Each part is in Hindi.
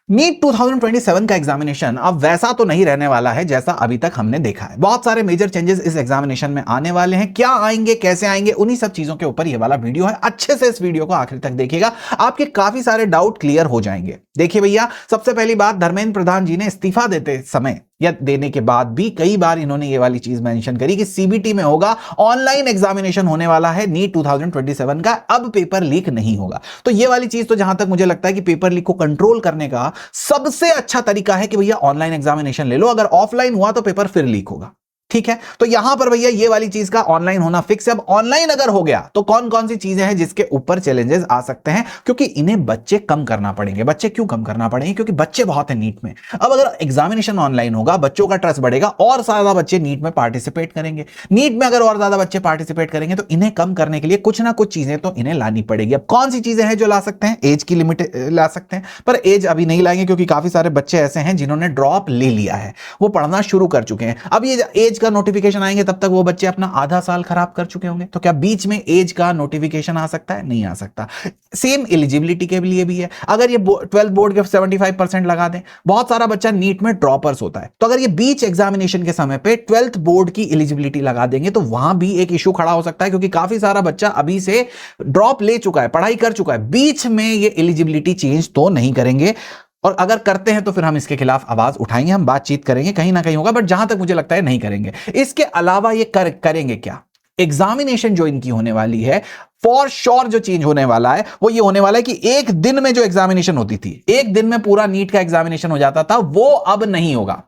नीट 2027 का एग्जामिनेशन अब वैसा तो नहीं रहने वाला है जैसा अभी तक हमने देखा है। बहुत सारे मेजर चेंजेस इस एग्जामिनेशन में आने वाले हैं। क्या आएंगे, कैसे आएंगे, उन्हीं सब चीजों के ऊपर ये वाला वीडियो है। अच्छे से इस वीडियो को आखिर तक देखिएगा, आपके काफी सारे डाउट क्लियर हो जाएंगे। देखिए भैया, सबसे पहली बात, धर्मेंद्र प्रधान जी ने इस्तीफा देते समय या देने के बाद भी कई बार इन्होंने ये वाली चीज मेंशन करी कि सीबीटी में होगा, ऑनलाइन एग्जामिनेशन होने वाला है नीट 2027 का, अब पेपर लीक नहीं होगा। तो ये वाली चीज तो जहां तक मुझे लगता है कि पेपर लीक को कंट्रोल करने का सबसे अच्छा तरीका है कि भैया ऑनलाइन एग्जामिनेशन ले लो, अगर ऑफलाइन हुआ तो पेपर फिर लीक होगा। ठीक है, तो यहां पर भैया ये वाली चीज का ऑनलाइन होना फिक्स है। अब ऑनलाइन अगर हो गया तो कौन कौन सी चीजें हैं जिसके ऊपर चैलेंजेस आ सकते हैं, क्योंकि इन्हें बच्चे कम करना पड़ेंगे। बच्चे क्यों कम करना पड़ेंगे? क्योंकि बच्चे बहुत है नीट में। अब अगर एग्जामिनेशन ऑनलाइन होगा, बच्चों का ट्रस्ट बढ़ेगा और ज्यादा बच्चे नीट में पार्टिसिपेट करेंगे। नीट में अगर और ज्यादा बच्चे पार्टिसिपेट करेंगे तो इन्हें कम करने के लिए कुछ ना कुछ चीजें तो इन्हें लानी पड़ेगी। अब कौन सी चीजें हैं जो ला सकते हैं? एज की लिमिट ला सकते हैं, पर एज अभी नहीं लाएंगे क्योंकि काफी सारे बच्चे ऐसे हैं जिन्होंने ड्रॉप ले लिया है, वो पढ़ना शुरू कर चुके हैं। अब ये एज का नोटिफिकेशन आएंगे तब तक वो बच्चे अपना आधा साल खराब कर चुके होंगे। तो क्या बीच में एज का नोटिफिकेशन आ सकता है? नहीं आ सकता। सेम एलिजिबिलिटी के लिए भी है। अगर ये 12th बोर्ड के 75% लगा दें, बहुत सारा बच्चा नीट में ड्रॉपर्स होता है, तो अगर ये बीच एग्जामिनेशन के समय पे 12th बोर्ड की एलिजिबिलिटी लगा देंगे तो वहां भी एक इशू खड़ा हो सकता है, क्योंकि काफी सारा बच्चा अभी से ड्रॉप ले चुका है, पढ़ाई कर चुका है, बीच में ये एलिजिबिलिटी चेंज तो नहीं करेंगे। और अगर करते हैं तो फिर हम इसके खिलाफ आवाज उठाएंगे, हम बातचीत करेंगे, कहीं ना कहीं होगा, बट जहां तक मुझे लगता है नहीं करेंगे। इसके अलावा ये करेंगे क्या? एग्जामिनेशन जो इनकी होने वाली है, फॉर श्योर जो चेंज होने वाला है वो ये होने वाला है कि एक दिन में जो एग्जामिनेशन होती थी, एक दिन में पूरा नीट का एग्जामिनेशन हो जाता था, वो अब नहीं होगा।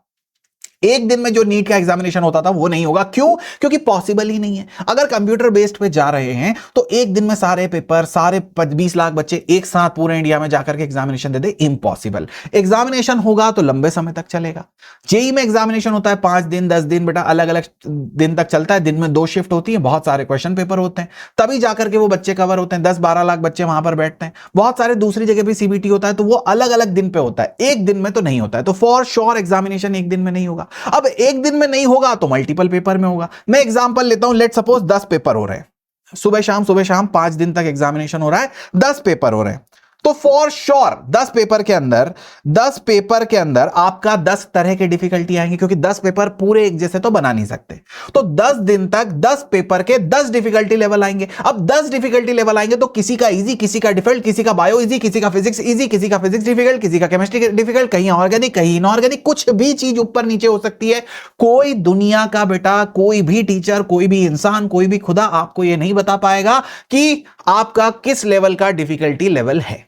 एक दिन में जो नीट का एग्जामिनेशन होता था वो नहीं होगा। क्यों? क्योंकि पॉसिबल ही नहीं है। अगर कंप्यूटर बेस्ड पे जा रहे हैं तो एक दिन में सारे पेपर, सारे 20 लाख बच्चे एक साथ पूरे इंडिया में जाकर के एग्जामिनेशन दे दे, इम्पॉसिबल। एग्जामिनेशन होगा तो लंबे समय तक चलेगा। जेई में एग्जामिनेशन होता है 5 दिन 10 दिन, बेटा अलग अलग दिन तक चलता है, दिन में 2 शिफ्ट होती है, बहुत सारे क्वेश्चन पेपर होते हैं, तभी जाकर के वो बच्चे कवर होते हैं। 10-12 लाख बच्चे वहां पर बैठते हैं। बहुत सारे दूसरी जगह भी सीबीटी होता है तो वो अलग अलग दिन पे होता है, एक दिन में तो नहीं होता है। तो फॉर श्योर एग्जामिनेशन एक दिन में नहीं होगा। अब एक दिन में नहीं होगा तो मल्टीपल पेपर में होगा। मैं एग्जांपल लेता हूं, लेट सपोज 10 पेपर हो रहे हैं, सुबह शाम 5 दिन तक एग्जामिनेशन हो रहा है, 10 पेपर हो रहे हैं, तो फॉर श्योर 10 पेपर के अंदर आपका 10 तरह के डिफिकल्टी आएंगे, क्योंकि 10 पेपर पूरे एक जैसे तो बना नहीं सकते। तो 10 दिन तक 10 पेपर के 10 डिफिकल्टी लेवल आएंगे। अब 10 डिफिकल्टी लेवल आएंगे तो किसी का इजी, किसी का डिफिकल्ट, किसी का बायो इजी, किसी का फिजिक्स इजी, किसी का फिजिक्स डिफिकल्ट, किसी का केमिस्ट्री डिफिकल्ट, कहीं ऑर्गेनिक, कहीं इनऑर्गेनिक, कुछ भी चीज ऊपर नीचे हो सकती है। कोई दुनिया का बेटा, कोई भी टीचर, कोई भी इंसान, कोई भी खुदा आपको यह नहीं बता पाएगा कि आपका किस लेवल का डिफिकल्टी लेवल है।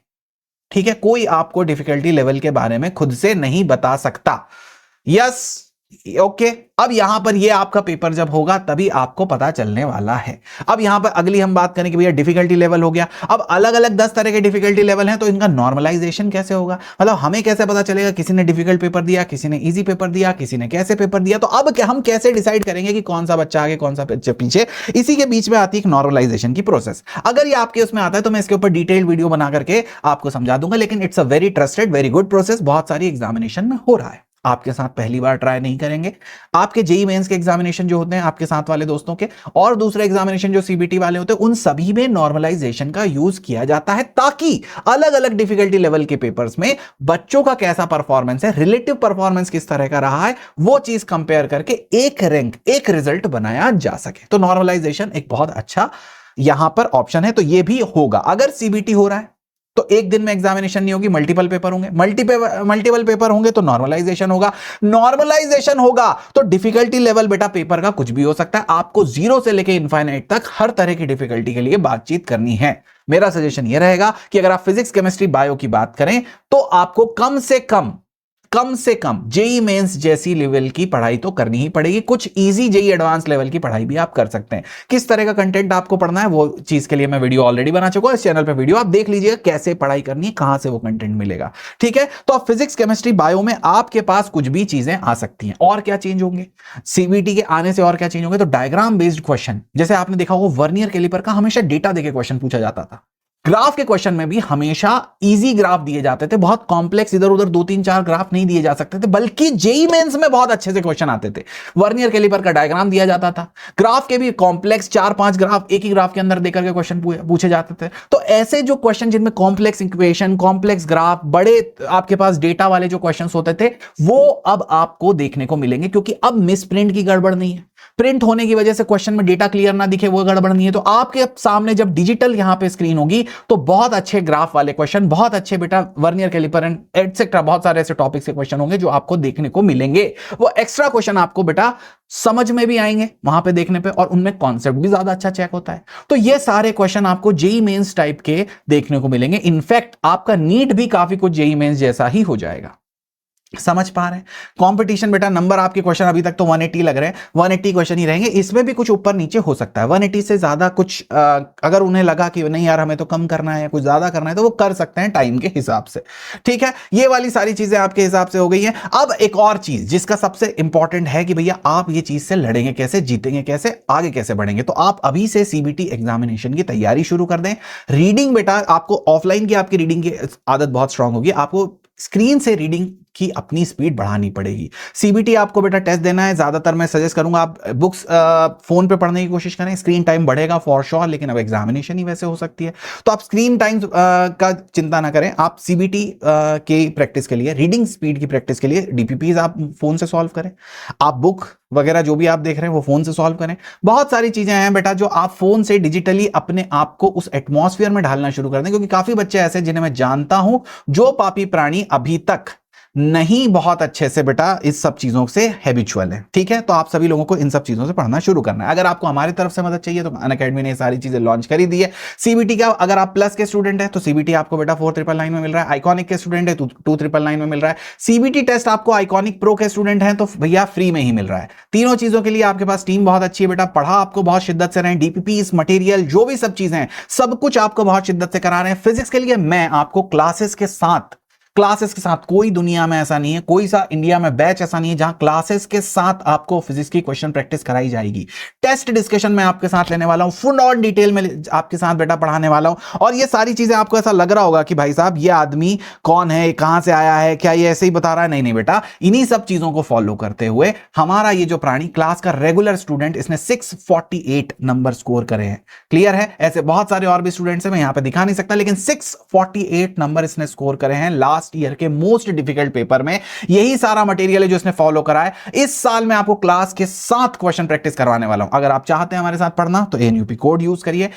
ठीक है, कोई आपको डिफिकल्टी लेवल के बारे में खुद से नहीं बता सकता। Yes, okay. अब यहां पर ये आपका पेपर जब होगा तभी आपको पता चलने वाला है। अब यहां पर अगली हम बात करें कि भैया डिफिकल्टी लेवल हो गया, अब अलग अलग 10 तरह के डिफिकल्टी लेवल हैं, तो इनका नॉर्मलाइजेशन कैसे होगा? मतलब हमें कैसे पता चलेगा किसी ने डिफिकल्ट पेपर दिया, किसी ने इजी पेपर दिया, किसी ने कैसे पेपर दिया? तो अब क्या हम कैसे डिसाइड करेंगे कि कौन सा बच्चा आगे, कौन सा बच्चा पीछे? इसी के बीच में आती है नॉर्मलाइजेशन की प्रोसेस। अगर ये आपके उसमें आता है तो मैं इसके ऊपर डिटेल्ड वीडियो बना करके आपको समझा दूंगा, लेकिन it's a very trusted, very good process, बहुत सारी एग्जामिनेशन में हो रहा है। आपके साथ पहली बार ट्राई नहीं करेंगे। आपके जेई मेंस के एग्जामिनेशन जो होते हैं आपके साथ वाले दोस्तों के, और दूसरे एग्जामिनेशन जो सीबीटी वाले होते हैं, उन सभी में नॉर्मलाइजेशन का यूज किया जाता है, ताकि अलग अलग डिफिकल्टी लेवल के पेपर्स में बच्चों का कैसा परफॉर्मेंस है, रिलेटिव परफॉर्मेंस किस तरह का रहा है, वो चीज कंपेयर करके एक रैंक, एक रिजल्ट बनाया जा सके। तो नॉर्मलाइजेशन एक बहुत अच्छा यहां पर ऑप्शन है। तो ये भी होगा। अगर सीबीटी हो रहा है तो एक दिन में एग्जामिनेशन नहीं होगी, मल्टीपल पेपर होंगे, मल्टीपल पेपर होंगे तो नॉर्मलाइजेशन होगा। नॉर्मलाइजेशन होगा तो डिफिकल्टी लेवल बेटा पेपर का कुछ भी हो सकता है। आपको 0 से लेकर इनफाइनाइट तक हर तरह की डिफिकल्टी के लिए बातचीत करनी है। मेरा सजेशन यह रहेगा कि अगर आप फिजिक्स, केमिस्ट्री, बायो की बात करें तो आपको कम से कम जेई मेंस जैसी लेवल की पढ़ाई तो करनी ही पड़ेगी। कुछ इजी जेई एडवांस लेवल की पढ़ाई भी आप कर सकते हैं। किस तरह का कंटेंट आपको पढ़ना है वो चीज के लिए मैं वीडियो ऑलरेडी बना चुका हूं। इस चैनल पे वीडियो आप देख लीजिएगा, कैसे पढ़ाई करनी है, कहां से वो कंटेंट मिलेगा। ठीक है, तो आप फिजिक्स, केमिस्ट्री, बायो में आपके पास कुछ भी चीजें आ सकती हैं। और क्या चेंज होंगे सीबीटी के आने से? और क्या चेंज होंगे? तो डायग्राम बेस्ड क्वेश्चन, जैसे आपने देखा होगा वर्नियर कैलिपर का हमेशा डेटा देके क्वेश्चन पूछा जाता था, ग्राफ के क्वेश्चन में भी हमेशा इजी ग्राफ दिए जाते थे, बहुत कॉम्प्लेक्स इधर उधर 2 3 4 ग्राफ नहीं दिए जा सकते थे, बल्कि जेई मेंस में बहुत अच्छे से क्वेश्चन आते थे। वर्नियर कैलिपर का डायग्राम दिया जाता था, ग्राफ के भी कॉम्प्लेक्स 4 5 ग्राफ एक ही ग्राफ के अंदर देकर के क्वेश्चन पूछे जाते थे। तो ऐसे जो क्वेश्चन जिनमें कॉम्प्लेक्स इक्वेशन, कॉम्प्लेक्स ग्राफ, बड़े आपके पास डेटा वाले जो क्वेश्चन होते थे, वो अब आपको देखने को मिलेंगे, क्योंकि अब मिस प्रिंट की गड़बड़ नहीं है। प्रिंट होने की वजह से क्वेश्चन में डेटा क्लियर ना दिखे, वो गड़बड़ नहीं है। तो आपके सामने जब डिजिटल यहां पे स्क्रीन होगी तो बहुत अच्छे ग्राफ वाले क्वेश्चन, बहुत अच्छे बेटा वर्नियर कैलिपर एंड एटसेट्रा, बहुत सारे ऐसे टॉपिक से क्वेश्चन होंगे जो आपको देखने को मिलेंगे। वो एक्स्ट्रा क्वेश्चन आपको बेटा समझ में भी आएंगे वहां पे देखने पे, और उनमें कॉन्सेप्ट भी ज्यादा अच्छा चेक होता है। तो ये सारे क्वेश्चन आपको जेई मेंस टाइप के देखने को मिलेंगे। इनफैक्ट आपका नीट भी काफी कुछ जेई मेंस जैसा ही हो जाएगा। समझ पा रहे हैं? कंपटीशन बेटा, नंबर आपके क्वेश्चन अभी तक तो 180 लग रहे हैं, 180 क्वेश्चन ही रहेंगे। इसमें भी कुछ ऊपर नीचे हो सकता है, 180 से ज्यादा कुछ अगर उन्हें लगा कि नहीं यार हमें तो कम करना है, कुछ ज्यादा करना है, तो वो कर सकते हैं टाइम के हिसाब से। ठीक है, ये वाली सारी चीजें आपके हिसाब से हो गई हैं। अब एक और चीज जिसका सबसे इंपॉर्टेंट है कि भैया आप ये चीज से लड़ेंगे कैसे, जीतेंगे कैसे, आगे कैसे बढ़ेंगे। तो आप अभी से सीबीटी एग्जामिनेशन की तैयारी शुरू कर दें। रीडिंग बेटा, आपको ऑफलाइन की आपकी रीडिंग की आदत बहुत स्ट्रांग होगी, आपको स्क्रीन से रीडिंग की अपनी स्पीड बढ़ानी पड़ेगी। सीबीटी आपको बेटा टेस्ट देना है, ज्यादातर मैं सजेस्ट करूंगा आप बुक्स फोन पे पढ़ने की कोशिश करें। स्क्रीन टाइम बढ़ेगा फॉर श्योर, लेकिन अब एग्जामिनेशन ही वैसे हो सकती है, तो आप स्क्रीन टाइम का चिंता ना करें। आप सीबीटी की प्रैक्टिस के लिए, रीडिंग स्पीड की प्रैक्टिस के लिए डीपीपीज आप फोन से सॉल्व करें, आप बुक वगैरह जो भी आप देख रहे हैं वो फोन से सॉल्व करें। बहुत सारी चीजें हैं बेटा जो आप फोन से डिजिटली अपने आप को उस एटमॉस्फेयर में ढालना शुरू कर दें, क्योंकि काफी बच्चे ऐसे जिन्हें मैं जानता हूं जो पापी प्राणी अभी तक नहीं बहुत अच्छे से बेटा इस सब चीजों से हैबिचुअल है। ठीक है, तो आप सभी लोगों को इन सब चीजों से पढ़ना शुरू करना है। अगर आपको हमारी तरफ से मदद चाहिए तो अनअकैडमी ने ये सारी चीजें लॉन्च करी दी है। सीबीटी का अगर आप प्लस के स्टूडेंट है तो सीबीटी आपको बेटा 4999 में मिल रहा है, आइकॉनिक के स्टूडेंट है तो 2999 में मिल रहा है। सीबीटी टेस्ट आपको आइकॉनिक प्रो के स्टूडेंट है तो भैया फ्री में ही मिल रहा है। तीनों चीजों के लिए आपके पास टीम बहुत अच्छी है बेटा, पढ़ा आपको बहुत शिद्दत से रहे, डीपीपी इस मटेरियल जो भी सब चीजें हैं सब कुछ आपको बहुत शिद्दत से करा रहे हैं। फिजिक्स के लिए मैं आपको क्लासेस के साथ कोई दुनिया में ऐसा नहीं है, कोई सा इंडिया में बैच ऐसा नहीं है जहां क्लासेस के साथ आपको फिजिक्स की क्वेश्चन प्रैक्टिस कराई जाएगी। टेस्ट डिस्कशन मैं आपके साथ लेने वाला हूं, फुल ऑन डिटेल में आपके साथ बेटा पढ़ाने वाला हूं। और ये सारी चीजें आपको ऐसा लग रहा होगा कि भाई साहब ये आदमी कौन है, कहां से आया है, क्या ये ऐसे ही बता रहा है? नहीं नहीं बेटा, इन्हीं सब चीजों को फॉलो करते हुए हमारा ये जो प्राणी क्लास का रेगुलर स्टूडेंट, इसने 648 नंबर स्कोर करे हैं। क्लियर है? ऐसे बहुत सारे और भी स्टूडेंट्स हैं, मैं यहां पे दिखा नहीं सकता, लेकिन 648 नंबर इसने स्कोर करे हैं लास्ट ईयर के मोस्ट डिफिकल्ट पेपर में। यही सारा मटेरियल है जो इसने फॉलो करा है। इस साल मैं आपको क्लास के 7 क्वेश्चन प्रैक्टिस करवाने वाला हूं। अगर आप चाहते हैं हमारे साथ पढ़ना तो एएनयूपी कोड यूज करिए,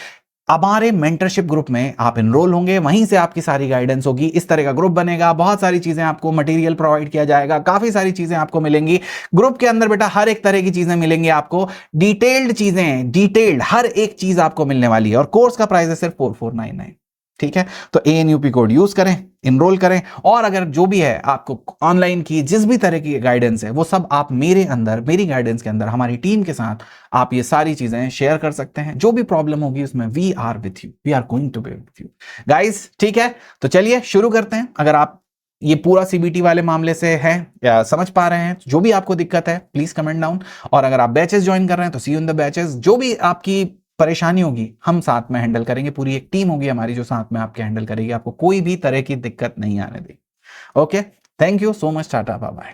हमारे मेंटरशिप ग्रुप में आप एनरोल होंगे, वहीं से आपकी सारी गाइडेंस होगी। इस तरह का ग्रुप बनेगा, बहुत सारी चीजें आपको मटेरियल प्रोवाइड किया जाएगा, काफी सारी चीजें आपको मिलेंगी ग्रुप के अंदर बेटा। हर एक तरह की चीजें मिलेंगी आपको, डिटेल्ड चीजें, डिटेल्ड हर एक चीज आपको मिलने वाली है। और कोर्स का प्राइस है सिर्फ 4499। ठीक है, तो एएनयूपी कोड यूज करें, इनरोल करें। और अगर जो भी है आपको ऑनलाइन की जिस भी तरह की गाइडेंस है वो सब आप मेरे अंदर, मेरी गाइडेंस के अंदर हमारी टीम के साथ आप ये सारी चीजें शेयर कर सकते हैं। जो भी प्रॉब्लम होगी उसमें we are with you, we are going to be with you guys. ठीक है, तो चलिए शुरू करते हैं। अगर आप ये पूरा सीबीटी वाले मामले से है या समझ पा रहे हैं, जो भी आपको दिक्कत है प्लीज कमेंट डाउन। और अगर आप बैचेस ज्वाइन कर रहे हैं तो सी यू इन द बैचेस। जो भी आपकी परेशानी होगी हम साथ में हैंडल करेंगे, पूरी एक टीम होगी हमारी जो साथ में आपके हैंडल करेगी, आपको कोई भी तरह की दिक्कत नहीं आने देगी। Okay, thank you so much, tata bye bye.